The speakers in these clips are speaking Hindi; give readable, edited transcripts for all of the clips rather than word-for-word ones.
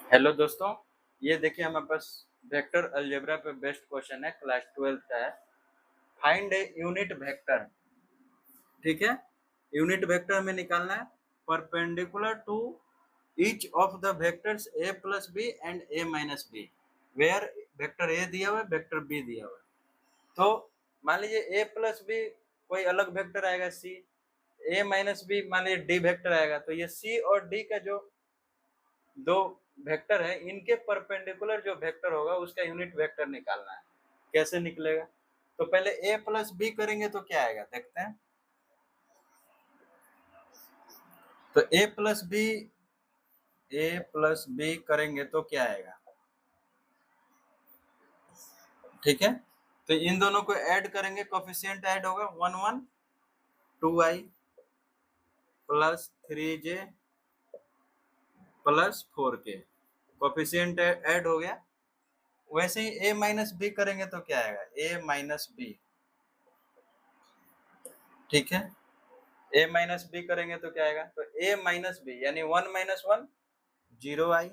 हेलो दोस्तों, ये देखिए हमारे पास वेक्टर अलजेब्रा पे बेस्ट क्वेश्चन है, क्लास 12 का है। Find a unit vector. ठीक है, यूनिट वेक्टर हमें निकालना है perpendicular to each of the vectors a plus B and a minus B, where vector a दिया हुआ है, वेक्टर b दिया हुआ है। तो मान लीजिए a प्लस बी कोई अलग वेक्टर आएगा c, a माइनस बी मान लीजिए d वेक्टर आएगा, तो ये c और d का जो दो वेक्टर है, इनके परपेंडिकुलर जो वेक्टर होगा उसका यूनिट वेक्टर निकालना है। कैसे निकलेगा? तो पहले a प्लस बी करेंगे तो क्या आएगा, देखते हैं। तो a प्लस बी करेंगे तो क्या आएगा, ठीक है। तो इन दोनों को ऐड करेंगे, कोफिशिएंट ऐड होगा 1 1 2i plus 3j plus 4k, coefficient add हो गया। वैसे ही a माइनस बी करेंगे तो क्या आएगा, a माइनस बी, ठीक है। a माइनस बी करेंगे तो क्या आएगा, तो a माइनस बी यानी 1 माइनस 1 0i,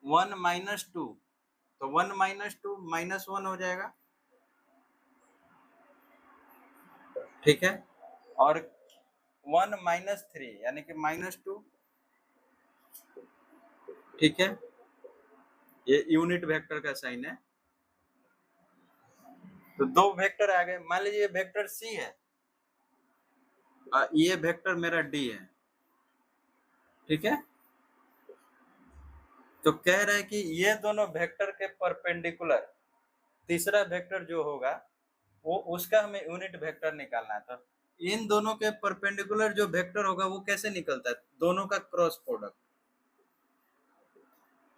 1 माइनस 2 तो 1 माइनस 2 माइनस 1 हो जाएगा, ठीक है। और 1 माइनस 3 यानी कि माइनस 2, ठीक है। ये यूनिट वेक्टर का साइन है। तो दो वेक्टर आ गए, मान लीजिए वेक्टर सी है और ये वेक्टर मेरा डी है, ठीक है। तो कह रहा है कि ये दोनों वेक्टर के परपेंडिकुलर तीसरा वेक्टर जो होगा वो उसका हमें यूनिट वेक्टर निकालना है। तो इन दोनों के परपेंडिकुलर जो वेक्टर होगा वो कैसे निकलता है, दोनों का क्रॉस प्रोडक्ट,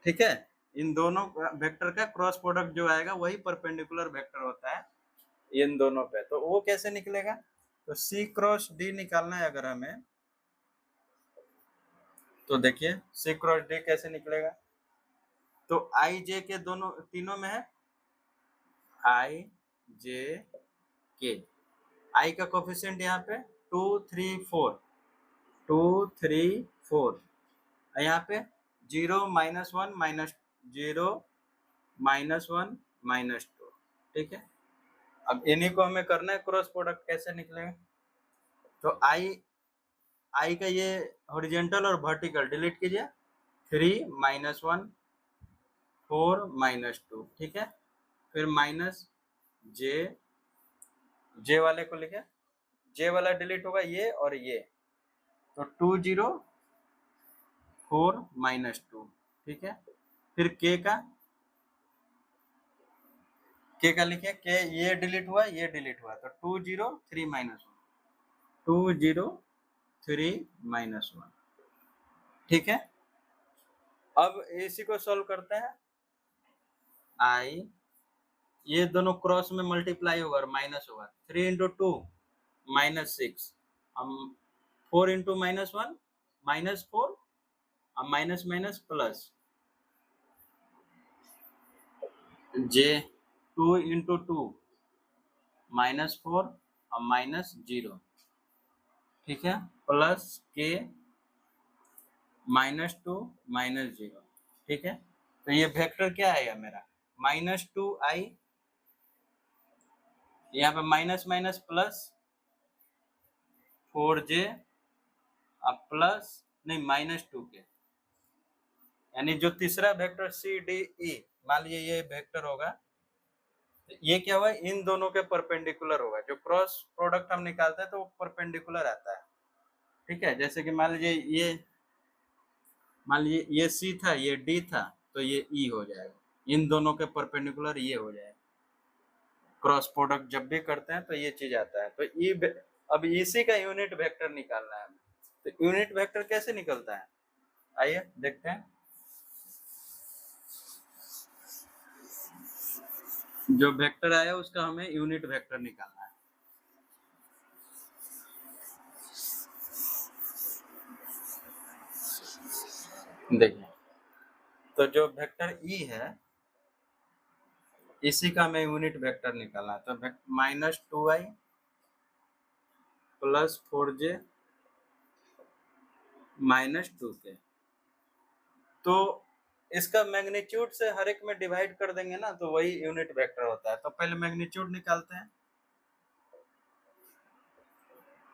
ठीक है। इन दोनों वेक्टर का क्रॉस प्रोडक्ट जो आएगा वही परपेंडिकुलर वेक्टर होता है इन दोनों पे। तो वो कैसे निकलेगा, तो सी क्रॉस डी निकालना है अगर हमें, तो देखिए सी क्रॉस डी कैसे निकलेगा। तो आई जे के दोनों तीनों में है, आई जे के, आई का कोफिशिएंट यहाँ पे 2 3 4 2 3 4, यहाँ पे 0 माइनस 1 माइनस 0 माइनस 1 माइनस 2, ठीक है। अब इन्हीं को हमें करना है क्रॉस प्रोडक्ट, कैसे निकलेगा। तो आई का ये हॉरिजेंटल और वर्टिकल डिलीट कीजिए, 3 माइनस 1 4 माइनस 2, ठीक है। फिर माइनस जे, जे वाले को लिखे, जे वाला डिलीट होगा ये और ये, तो 2 0 4 माइनस 2, ठीक है। फिर के का लिखे, के ये डिलीट हुआ ये डिलीट हुआ, तो 2 0 3 माइनस 1 2 0 3 माइनस 1, ठीक है। अब इसी को सॉल्व करते हैं। आई ये दोनों क्रॉस में मल्टीप्लाई होगा और माइनस होगा, 3 इंटू 2 माइनस 6, हम 4 इंटू माइनस 1 माइनस 4, अब माइनस माइनस प्लस, जे 2 इंटू 2 माइनस 4 और माइनस 0, ठीक है, प्लस के माइनस 2 माइनस 0, ठीक है। तो ये वेक्टर क्या आएगा मेरा, माइनस 2i, यहाँ पे माइनस माइनस प्लस 4j अब प्लस नहीं माइनस 2k, यानी जो तीसरा वेक्टर सी डी ई, मान लीजिए ये वेक्टर होगा, तो ये क्या हुआ, इन दोनों के परपेंडिकुलर होगा। जो क्रॉस प्रोडक्ट हम निकालते हैं तो वो परपेंडिकुलर आता है, ठीक है। जैसे कि मान लीजिए ये सी था ये डी था, तो ये ई हो जाएगा, इन दोनों के परपेंडिकुलर ये हो जाएगा। क्रॉस प्रोडक्ट जब भी करते हैं तो ये चीज आता है। तो ई अब इसी का यूनिट वेक्टर निकालना है। तो यूनिट वेक्टर कैसे निकलता है, आइए देखते हैं। जो वेक्टर आया उसका हमें यूनिट वेक्टर निकालना है। देखिए, तो जो वेक्टर ई है इसी का हमें यूनिट वेक्टर निकालना है। तो minus 2i plus 4j minus 2k, तो इसका मैग्नीट्यूड से हर एक में डिवाइड कर देंगे ना, तो वही यूनिट वेक्टर होता है। तो पहले मैग्नीट्यूड निकालते हैं।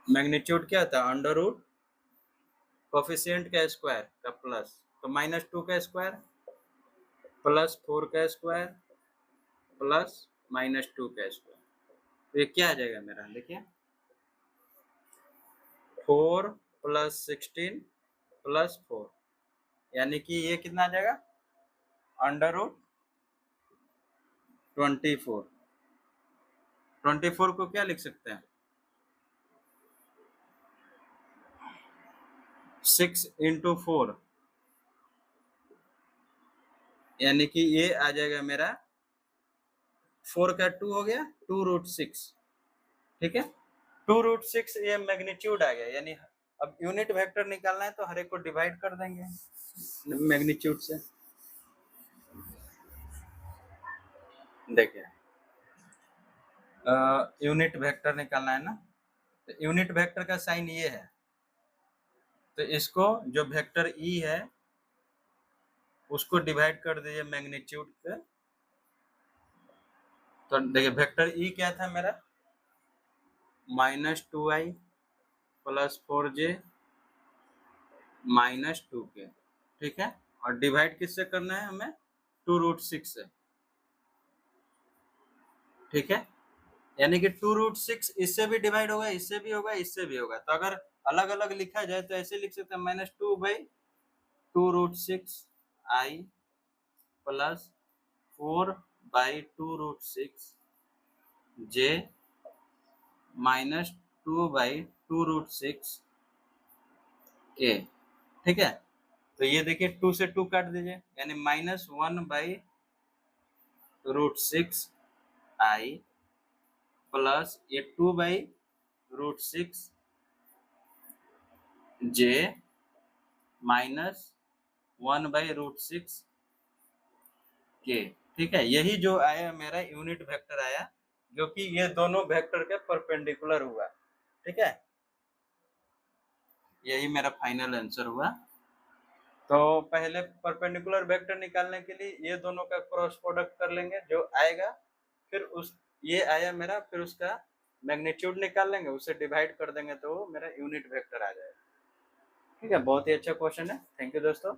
मैग्नीट्यूड क्या होता है? अंडर रूट कोफिशिएंट का स्क्वायर का प्लस, तो -2 का स्क्वायर प्लस 4 का स्क्वायर प्लस -2 का स्क्वायर। तो ये क्या आ जाएगा मेरा? देखिए 4 + 16 + 4, यानी कि ये कितना आ जाएगा? Under root 24। 24 को क्या लिख सकते हैं? 6 × 4, यानी कि ये आ जाएगा मेरा 4 का 2 हो गया 2√6। ठीक है, 2√6 ये मैग्नीट्यूड आ गया। यानी अब यूनिट वेक्टर निकालना है तो हर एक को डिवाइड कर देंगे मैग्नीट्यूड से। देखिए यूनिट वेक्टर निकालना है ना, तो यूनिट वेक्टर का साइन ये है, तो इसको जो वेक्टर ई है उसको डिवाइड कर दीजिए मैग्नीट्यूड से। तो देखिए वेक्टर ई क्या था मेरा? -2i + 4j -2k। ठीक है, और डिवाइड किससे करना है हमें? 2√6 से। ठीक है, यानी कि 2√6 इससे भी डिवाइड होगा, इससे भी होगा, इससे भी होगा। तो अगर अलग अलग लिखा जाए तो ऐसे लिख सकते हैं -2/2√6i + 4/2√6 j -2/2√6 k। ठीक है, तो ये देखिए 2 से 2 काट दीजिए, यानी -1/√6i प्लस ये 2/√6 j -1/√6 k। ठीक है, यही जो आया मेरा यूनिट वेक्टर आया, जो कि ये दोनों वेक्टर के परपेंडिकुलर हुआ। ठीक है, यही मेरा फाइनल आंसर हुआ। तो पहले परपेंडिकुलर वेक्टर निकालने के लिए ये दोनों का क्रॉस प्रोडक्ट कर लेंगे जो आएगा, फिर उस ये आया मेरा, फिर उसका मैग्नीट्यूड निकाल लेंगे, उसे डिवाइड कर देंगे तो मेरा यूनिट वेक्टर आ जाएगा। ठीक है, बहुत ही अच्छा क्वेश्चन है। थैंक यू दोस्तों।